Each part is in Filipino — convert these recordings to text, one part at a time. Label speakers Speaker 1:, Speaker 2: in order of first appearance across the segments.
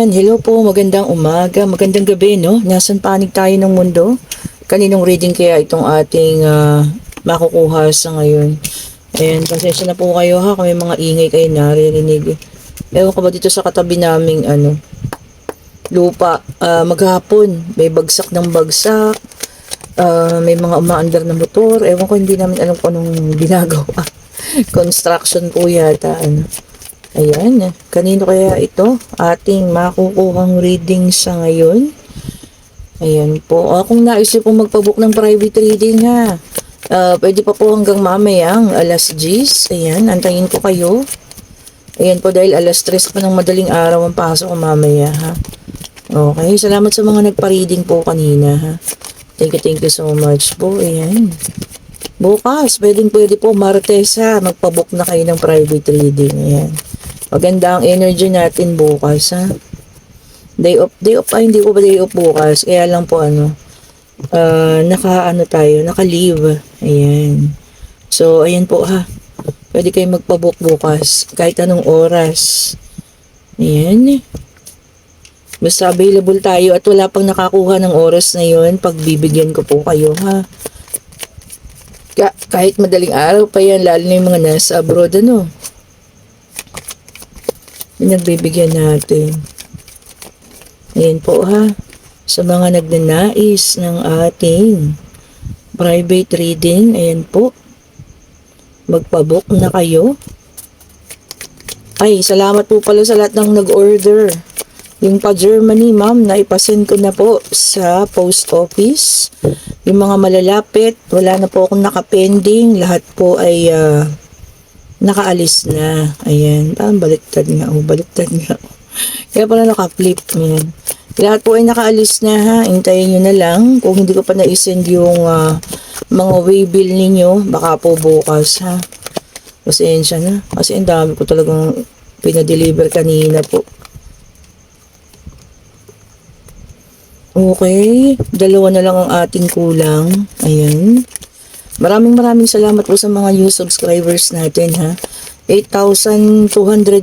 Speaker 1: Ayan, hello po, magandang umaga, magandang gabi, no? Nasaan panig tayo ng mundo? Kaninong reading kaya itong ating makukuha sa ngayon? Ayan, pasensya na po kayo ha, kung may mga ingay kayo naririnig. Ewan ko ba dito sa katabi naming lupa, maghapon, may bagsak ng bagsak, may mga umaandar na motor, ewan ko, hindi namin alam kung anong ginagawa. Construction po yata, ano. Ayan, kanino kaya ito? Ating makukuhang reading sa ngayon. Ayan po. Kung naisip pong magpabook ng private reading ha, pwede pa po hanggang mamayang alas 10. Ayan, antayin ko kayo. Ayan po dahil alas 3 pa ng madaling araw ang pasok ko mamaya ha. Okay, salamat sa mga nagpa-reading po kanina ha. Thank you so much po. Ayan. Bukas, pwede po Martes ha, magpabook na kayo ng private reading. Ayan. Maganda ang energy natin bukas, ha? Day off, hindi ko ba day off bukas? Kaya lang po, naka-leave. Ayan. So, ayan po, ha? Pwede kayo magpabook bukas, kahit anong oras. Ayan. Basta available tayo at wala pang nakakuha ng oras na yun, pagbibigyan ko po kayo, ha? Kahit madaling araw pa yan, lalo na yung mga nasa abroad, ano? Nagbibigyan natin. Ayan po ha. Sa mga nagnanais ng ating private reading, ayan po. Magpabook na kayo. Ay, salamat po pala sa lahat ng nag-order. Yung pa Germany, ma'am, naipasend ko na po sa post office. Yung mga malalapit, wala na po akong nakapending. Lahat po ay nakaalis na. Ayan. Baliktad nga. Baliktad nga. Kaya pala naka-flip. Ayan. Lahat po ay nakaalis na ha. Hintayin nyo na lang. Kung hindi ko pa na-send yung mga waybill ninyo, baka po bukas ha. Pasensya na. Kasi ang dami ko talagang pinadeliver kanina po. Okay. Dalawa na lang ang ating kulang. Ayan. Maraming salamat po sa mga new subscribers natin ha. 8,200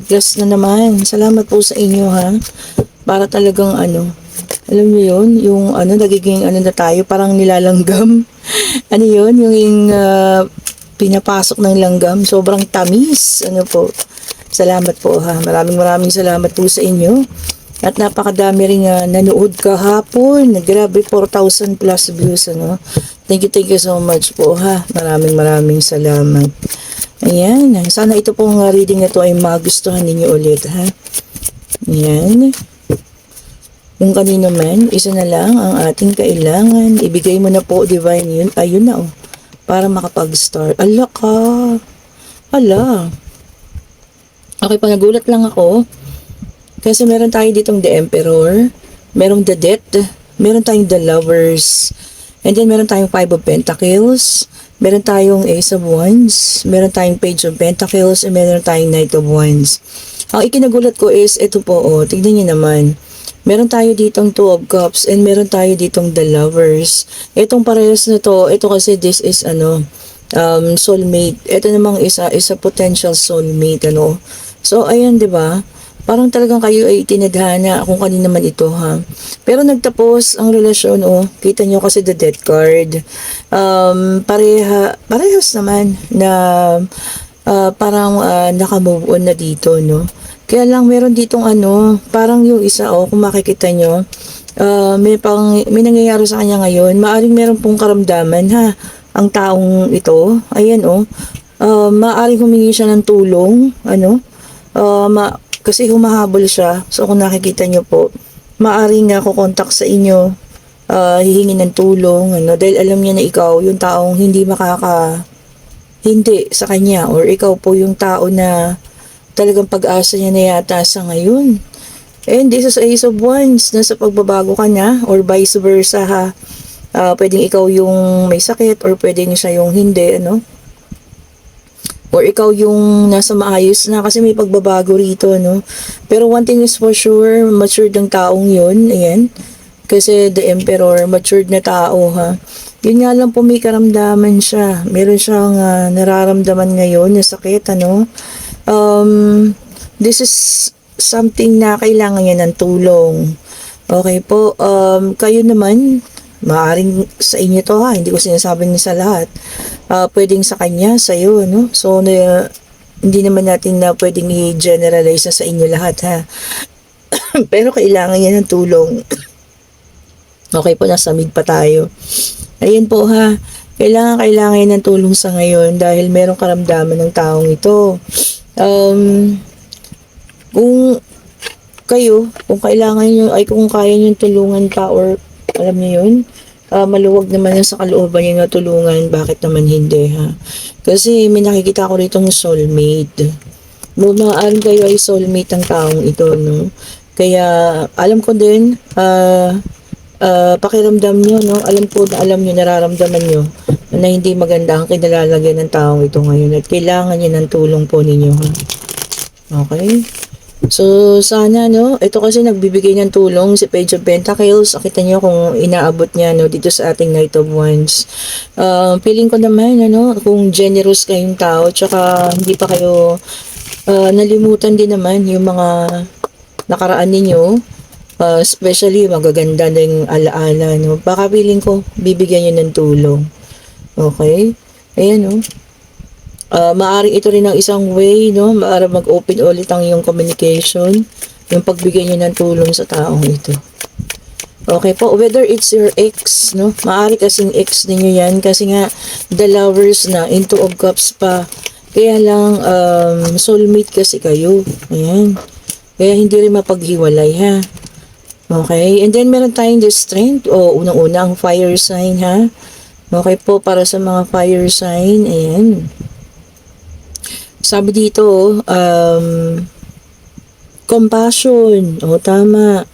Speaker 1: plus na naman. Salamat po sa inyo ha. Para talagang alam niyo yun, yung nagiging na tayo, parang nilalanggam. Ano yun, yung pinapasok ng langgam, sobrang tamis. Ano po. Salamat po ha. Maraming salamat po sa inyo. At napakadami rin nanood kahapon. Grabe, 4,000 plus views. Thank you so much po ha. Maraming salamat. Ayan. Sana ito pong reading na to ay magustuhan ninyo ulit ha. Ayan. Kung kanino man, isa na lang ang ating kailangan. Ibigay mo na po, divine yun. Ayun na para makapag-start. Ala ka. Ala. Okay, nagulat lang ako. Kasi meron tayo ditong The Emperor, merong The Death, meron tayong The Lovers, and then meron tayong Five of Pentacles, meron tayong Ace of Wands, meron tayong Page of Pentacles, and meron tayong Knight of Wands. Ang ikinagulat ko is, ito po, tignan nyo naman. Meron tayo ditong Two of Cups, and meron tayo ditong The Lovers. Itong parehas na to, ito kasi this is, soulmate. Ito namang isa potential soulmate, So, ayan, di ba? Parang talagang kayo ay tinadhana kung kanina naman ito ha. Pero nagtapos ang relasyon kita nyo kasi the death card. Parehas naman na parang naka-move on na dito no. Kaya lang meron ditong parang yung isa kung makikita nyo, may nangyayari sa kanya ngayon. Maaring meron pong karamdaman ha ang taong ito. Ayan maaring humingi siya ng tulong kasi humahabol siya. So kung nakikita nyo po, maaaring kukontak sa inyo, hihingi ng tulong, dahil alam niya na ikaw yung taong hindi hindi sa kanya, or ikaw po yung tao na talagang pag-asa niya na yata sa ngayon. And this is Ace of Wands, nasa pagbabago ka na, or vice versa ha. Pwedeng ikaw yung may sakit, or pwedeng siya yung hindi, or ikaw yung nasa maayos na kasi may pagbabago rito, Pero one thing is for sure, matured ang taong yun, ayan. Kasi the Emperor, matured na tao, ha. Yun nga lang po, may karamdaman siya. Meron siyang nararamdaman ngayon na sakit, This is something na kailangan niya ng tulong. Okay po, kayo naman, maaring sa inyo to ha, hindi ko sinasabi niya sa lahat. Pwedeng sa kanya, sa iyo, no? So, hindi naman natin na pwedeng i-generalize na sa inyo lahat ha. Pero kailangan niya ng tulong. Okay po, nasa mid pa tayo. Ayan po ha, kailangan niya ng tulong sa ngayon dahil merong karamdaman ng taong ito. Kung kayo, kung kailangan nyo, ay kung kaya nyo tulungan pa or alam niyo yun, maluwag naman yun sa kalooban nyo na tulungan, bakit naman hindi ha? Kasi may nakikita ko rito ng soulmate. Maaaring kayo ay soulmate ang taong ito, no? Kaya alam ko din, pakiramdam nyo, no? Alam nyo, nararamdaman nyo na hindi maganda ang kinalalagyan ng taong ito ngayon at kailangan nyo ng tulong po ninyo ha? Okay? So, sana, no, ito kasi nagbibigay ng tulong si Page of Pentacles. Kita niyo kung inaabot niya, no, dito sa ating Knight of Wands. Feeling ko naman, ano, kung generous kayong tao, tsaka hindi pa kayo nalimutan din naman yung mga nakaraan ninyo, especially magaganda ng alaala, no. Baka feeling ko, bibigyan niyo ng tulong. Okay? Ayan, no. Maaring ito rin ang isang way, no, para mag-open ulit ang iyong communication, yung pagbigay niyo ng tulong sa taong ito. Okay po, whether it's your ex, no, maaari kasing ex ninyo yan, kasi nga, the lovers na, into of cups pa, kaya lang, soulmate kasi kayo, ayan, kaya hindi rin mapaghiwalay, ha. Okay, and then meron tayong the strength, unang-una ang fire sign, ha. Okay po, para sa mga fire sign, ayan. Sabi dito, compassion. Tama.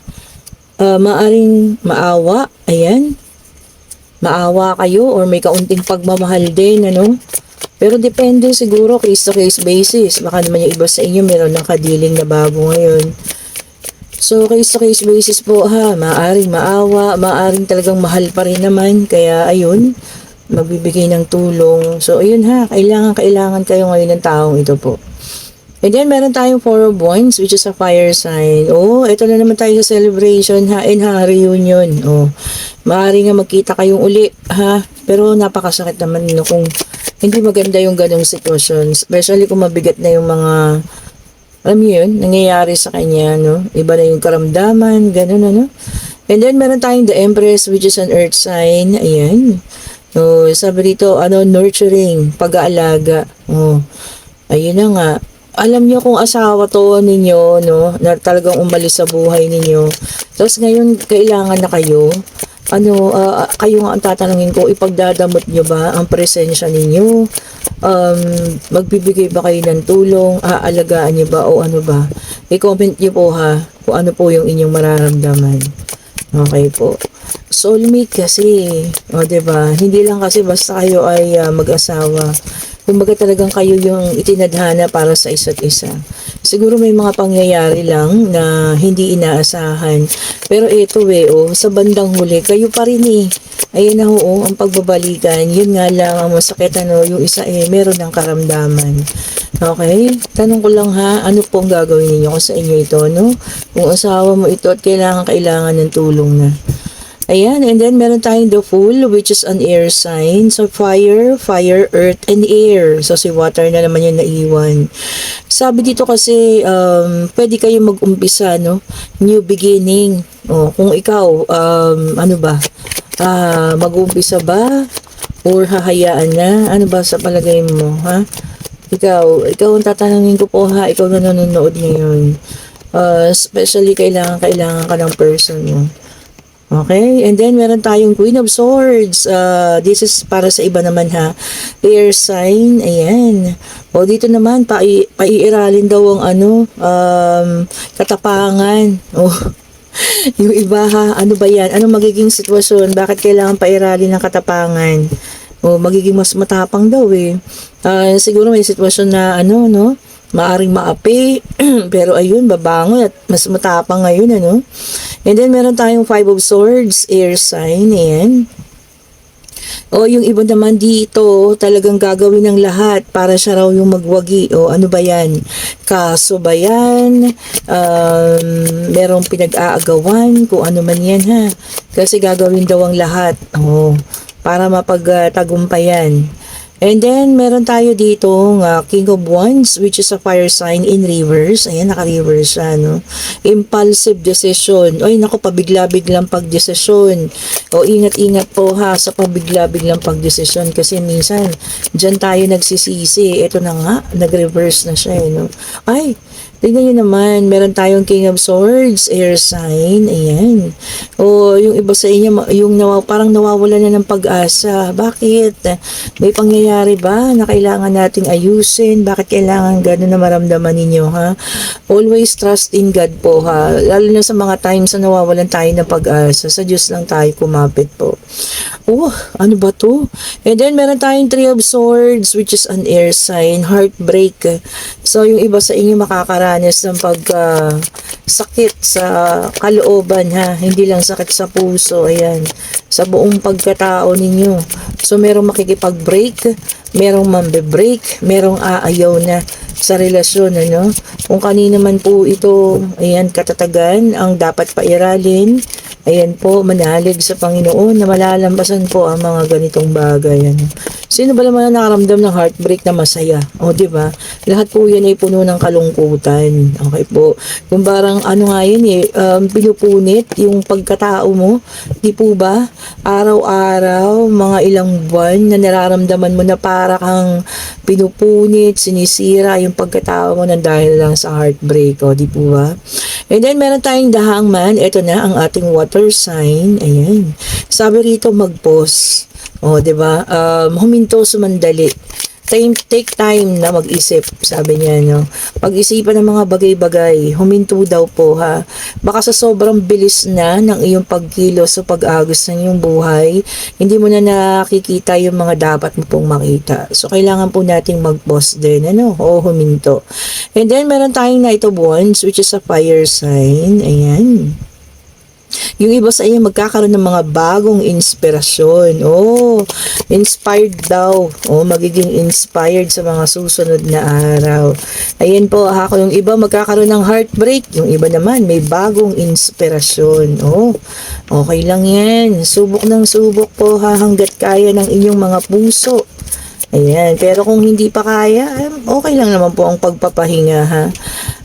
Speaker 1: Maaring maawa. Ayan. Maawa kayo or may kaunting pagmamahal din, ano? Pero depende siguro case to case basis. Baka naman yung iba sa inyo meron ng kadiling na bago ngayon. So, case to case basis po ha. Maaring maawa, maaring talagang mahal pa rin naman. Kaya ayun, magbibigay ng tulong. So, ayun ha, kailangan kayo ngayon ng taong ito po. And then, meron tayong Four of Wands, which is a fire sign. Ito na naman tayo sa celebration ha, and ha, reunion. Maaari nga magkita kayong uli ha, pero napakasakit naman no, kung hindi maganda yung ganong sitwasyon. Especially kung mabigat na yung mga, alam niyo yun, nangyayari sa kanya, no? Iba na yung karamdaman, ganon, ano? And then, meron tayong the Empress, which is an earth sign. Ayan. So, sabi dito, nurturing, pag-aalaga. Ayun na nga. Alam niyo kung asawa to ninyo, no, na talagang umalis sa buhay ninyo. Tapos ngayon, kailangan na kayo. Kayo nga ang tatanungin ko, ipagdadamot niyo ba ang presensya ninyo? Magbibigay ba kayo ng tulong? Aalagaan niyo ba o ano ba? I-comment niyo po ha, kung ano po yung inyong mararamdaman. Okay po. Soulmate kasi, diba? Hindi lang kasi basta kayo ay mag-asawa. Kumbaga talagang kayo yung itinadhana para sa isa't isa. Siguro may mga pangyayari lang na hindi inaasahan. Pero ito sa bandang huli, kayo pa rin Ayan na ang pagbabalikan. Yun nga lang, ang masakit yung isa meron ng karamdaman. Okay? Tanong ko lang ha, ano pong gagawin ninyo kung sa inyo ito, no? Kung asawa mo ito at kailangan ng tulong na. Ayan, and then meron tayong the Fool, which is an air sign. So, fire, earth, and air. So, si water na naman yung naiwan. Sabi dito kasi, pwede kayo mag-umpisa, no? New beginning. Kung ikaw, mag-uumpisa ba? Or hahayaan na? Ano ba sa palagay mo, ha? Ikaw ang tatanungin ko po, ha? Ikaw na nanonood ngayon. Especially, kailangan ka ng person mo. Okay, and then meron tayong Queen of Swords. This is para sa iba naman ha. Air sign, ayan. Dito naman, paiiralin daw ang katapangan. Yung iba ha, ano ba yan? Anong magiging sitwasyon? Bakit kailangan pairalin ng katapangan? Magiging mas matapang daw siguro may sitwasyon na maaring maapi, pero ayun, babangon at mas matapang ngayon, And then, meron tayong Five of Swords, air sign, ayan. O yung iba naman dito, talagang gagawin ng lahat para siya raw yung magwagi. O ano ba yan? Kaso ba yan? Merong pinag-aagawan, kung ano man yan ha. Kasi gagawin daw ang lahat. O, para mapagtagumpayan. And then, meron tayo dito King of Wands, which is a fire sign in reverse. Ayan, naka-reverse siya, no? Impulsive decision. Ay, naku, pabigla-biglang pagdesisyon. O, ingat-ingat po ha sa pabigla-biglang pagdesisyon. Kasi minsan, dyan tayo nagsisisi. Ito na nga, nag-reverse na siya, no? Ay, tignan nyo naman, meron tayong King of Swords, air sign, ayan. O, yung iba sa inyo, yung parang nawawala na ng pag-asa. Bakit? May pangyayari ba na kailangan nating ayusin? Bakit kailangan gano'n na maramdaman ninyo, ha? Always trust in God po, ha? Lalo na sa mga times na nawawalan tayo ng pag-asa. Sa Diyos lang tayo kumapit po. Oh, ano ba to? And then, meron tayong Three of Swords, which is an air sign, heartbreak. So, yung iba sa inyo makakaranas ng sakit sa kalooban, ha? Hindi lang sakit sa puso, ayan. Sa buong pagkatao ninyo. So, merong makikipag-break, merong mambe-break, merong aayaw na sa relasyon, ano? Kung kanino man po ito, ayan, katatagan, ang dapat pairalin, ayan po, manalig sa Panginoon na malalampasan po ang mga ganitong bagay, ano? Sino ba naman nakaramdam ng heartbreak na masaya? O, di ba? Lahat po yan ay puno ng kalungkutan. Okay po. Kung parang ano nga yun pinupunit yung pagkatao mo. Di po ba? Araw-araw, mga ilang buwan na nararamdaman mo na para kang pinupunit, sinisira yung pagkatao mo nang dahil lang sa heartbreak. O, di po ba? And then, meron tayong The Hangman. Ito na ang ating water sign. Ayan. Sabi rito, mag-pause. O, diba? Huminto, sumandali. Take time na mag-isip, sabi niya, no? Pag-isipan ng mga bagay-bagay, huminto daw po, ha? Baka sa sobrang bilis na ng iyong pagkilos o pag-agos ng iyong buhay, hindi mo na nakikita yung mga dapat mo pong makita. So, kailangan po nating mag-pause din, ano? O, huminto. And then, meron tayong Knight of Wands, which is a fire sign. Ayan. Yung iba sa inyo magkakaroon ng mga bagong inspirasyon. Oh, inspired daw. Oh, magiging inspired sa mga susunod na araw. Ayan po, ako yung iba magkakaroon ng heartbreak. Yung iba naman may bagong inspirasyon. Oh, okay lang yan. Subok ng subok po hanggat kaya ng inyong mga puso. Ayan, pero kung hindi pa kaya, okay lang naman po ang pagpapahinga, ha?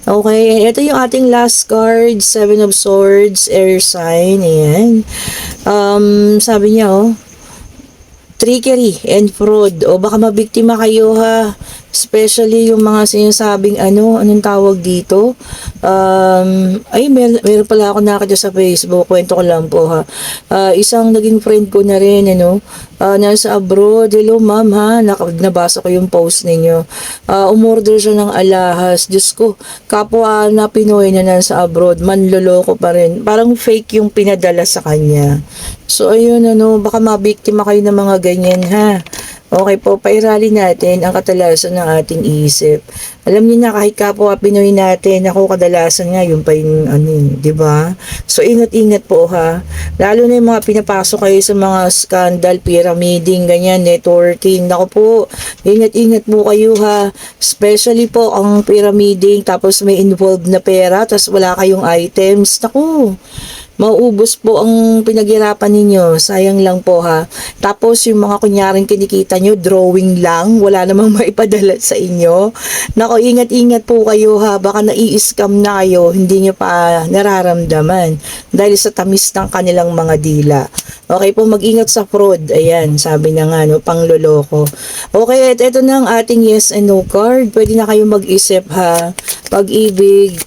Speaker 1: Okay, ito yung ating last card, Seven of Swords, air sign, ayan. Sabi niya, trickery and fraud, o baka mabiktima kayo, ha? Especially yung mga sinasabing anong tawag dito? Meron pala ako nakita sa Facebook, kwento ko lang po, ha. Isang naging friend ko na rin, nasa abroad. Hello ma'am, ha, nabasa ko yung post ninyo. Umorder siya ng alahas. Diyos ko, kapwa na Pinoy na nasa abroad, manloloko pa rin. Parang fake yung pinadala sa kanya. So ayun, baka mabiktima kayo ng mga ganyan, ha. Okay po, pairali natin ang katalasan ng ating isip. Alam niyo na, kahit kapwa Pinoy natin, ako kadalasan nga, yun pa yung di ba? So, ingat-ingat po, ha. Lalo na yung mga pinapasok kayo sa mga scandal, pyramiding, ganyan, networking. Naku po, ingat-ingat po kayo, ha. Especially po ang pyramiding, tapos may involved na pera, tapos wala kayong items. Naku, mauubos po ang pinaghirapan ninyo. Sayang lang po, ha. Tapos yung mga kunyaring kinikita nyo, drawing lang, wala namang maipadala sa inyo. Nako, ingat-ingat po kayo, ha. Baka nai-scam na kayo, hindi nyo pa nararamdaman dahil sa tamis ng kanilang mga dila. Okay po, mag-ingat sa fraud. Ayan, sabi na nga, pangloloko. Okay, at ito na ang ating yes and no card. Pwede na kayo mag-isip, ha. Pag-ibig,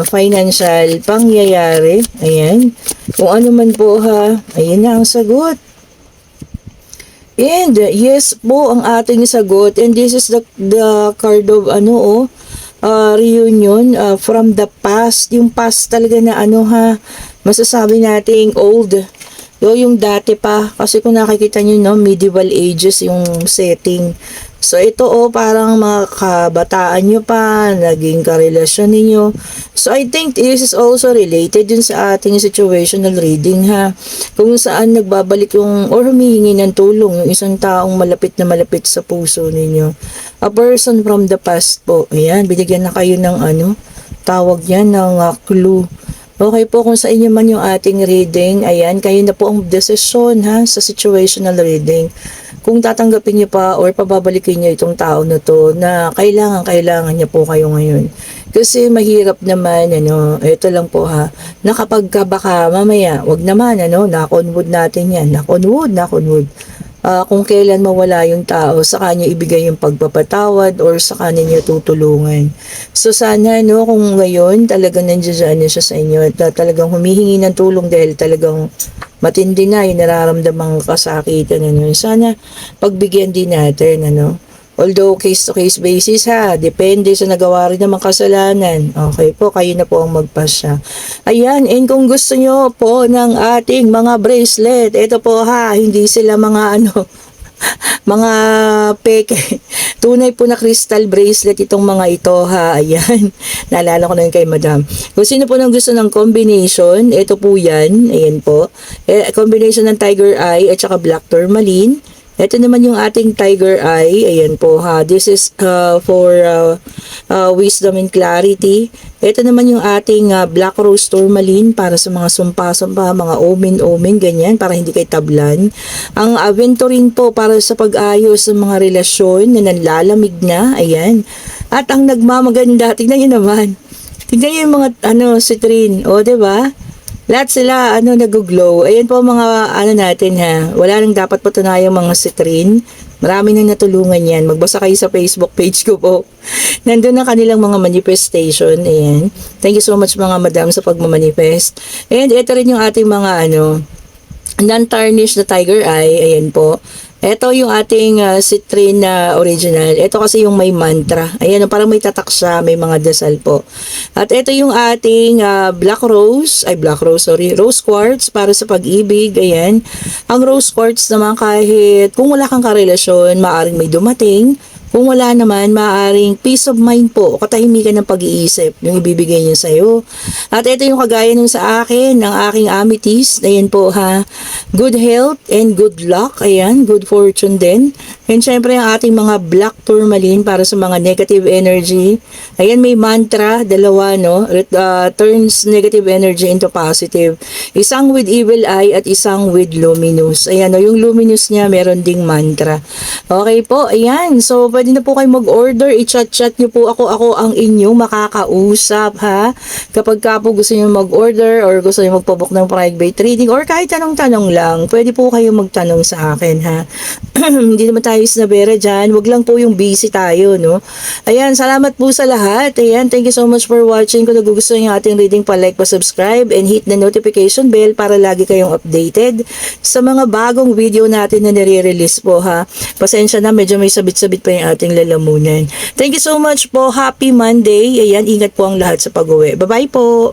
Speaker 1: financial, pangyayari. Ayan. Kung ano man po, ha. Ayan na ang sagot. And yes po ang ating sagot. And this is the card of reunion from the past. Yung past talaga na masasabi nating old. Yung dati pa. Kasi kung nakikita nyo, medieval ages yung setting. So ito parang mga kabataan nyo pa, naging karelasyon ninyo. So I think this is also related dun sa ating situational reading ha. Kung saan nagbabalik yung or humihingi ng tulong yung isang taong malapit na malapit sa puso ninyo. A person from the past po. Ayan, binigyan na kayo ng tawag yan ng clue. Okay po, kung sa inyo man yung ating reading, ayan, kayo na po ang desisyon ha sa situational reading. Kung tatanggapin niyo pa or pababalikin niyo itong tao na to na kailangan niya po kayo ngayon. Kasi mahirap naman, ito lang po ha, na kapag ka baka mamaya, wag naman, knock on wood natin yan, knock on wood. Kung kailan mawala yung tao, sa kanya ibigay yung pagpapatawad or sa kanya niya tutulungan. So sana kung ngayon talagang nandiyan na siya sa inyo at talagang humihingi ng tulong dahil talagang matindi na yung nararamdamang kasakitan sana pagbigyan din natin Although case-to-case basis ha, depende sa nagawa rin naman kasalanan. Okay po, kayo na po ang magpasya. Ayan, and kung gusto nyo po ng ating mga bracelet, ito po ha, hindi sila mga mga peke. Tunay po na crystal bracelet itong mga ito ha. Ayan, naalala ko na yun kay madam. Kung sino po nang gusto ng combination, ito po yan. Ayan po. Combination ng tiger eye at saka black tourmaline. Ito naman yung ating tiger eye. Ayan po ha. This is for wisdom and clarity. Ito naman yung ating black rose tourmaline para sa mga sumpa-sumpa, mga omen-omen, ganyan, para hindi kayo tablan. Ang aventurine po para sa pag-ayos ng mga relasyon na nanlalamig na. Ayan. At ang nagmamaganda, tignan nyo naman. Tignan nyo yung mga citrine. O, diba? Lahat sila nag-glow. Ayan po mga natin ha. Wala nang dapat patunayang mga citrine. Marami nang natulungan yan. Magbasa kayo sa Facebook page ko po. Nandun ang kanilang mga manifestation. Ayan. Thank you so much mga madam sa pagmamanifest. And ito rin yung ating mga non-tarnished na tiger eye. Ayan po. Ito yung ating citrine na original. Ito kasi yung may mantra. Ayan, parang may tatak siya, may mga dasal po. At ito yung ating rose quartz para sa pag-ibig. Ayan. Ang rose quartz naman kahit kung wala kang karelasyon, maaring may dumating. Kung wala naman, maaaring peace of mind po o katahimikan ng pag-iisip yung ibibigay niya sa'yo. At ito yung kagaya nung sa akin, ng aking amethyst. Ayan po ha. Good health and good luck. Ayan, good fortune din. And syempre ang ating mga black tourmaline para sa mga negative energy. Ayan, may mantra, dalawa turns negative energy into positive. Isang with evil eye at isang with luminous. Ayan, yung luminous niya meron ding mantra. Okay po, ayan. So, pwede na po kayo mag-order. I-chat-chat nyo po ako ang inyong makakausap ha. Kapag ka po gusto nyo mag-order or gusto nyo magpabook ng private reading or kahit tanong-tanong lang, pwede po kayo magtanong sa akin ha. Hindi naman tayo snabera dyan. Wag lang po yung busy tayo, Ayan, salamat po sa lahat. Ayan, thank you so much for watching. Kung nagugustuhan yung ating reading, pa-like, pa-subscribe, and hit the notification bell para lagi kayong updated sa mga bagong video natin na nire-release po ha. Pasensya na, medyo may sabit-sabit pa yung ating lalamunan. Thank you so much po. Happy Monday. Ayan, ingat po ang lahat sa pag-uwi. Bye-bye po.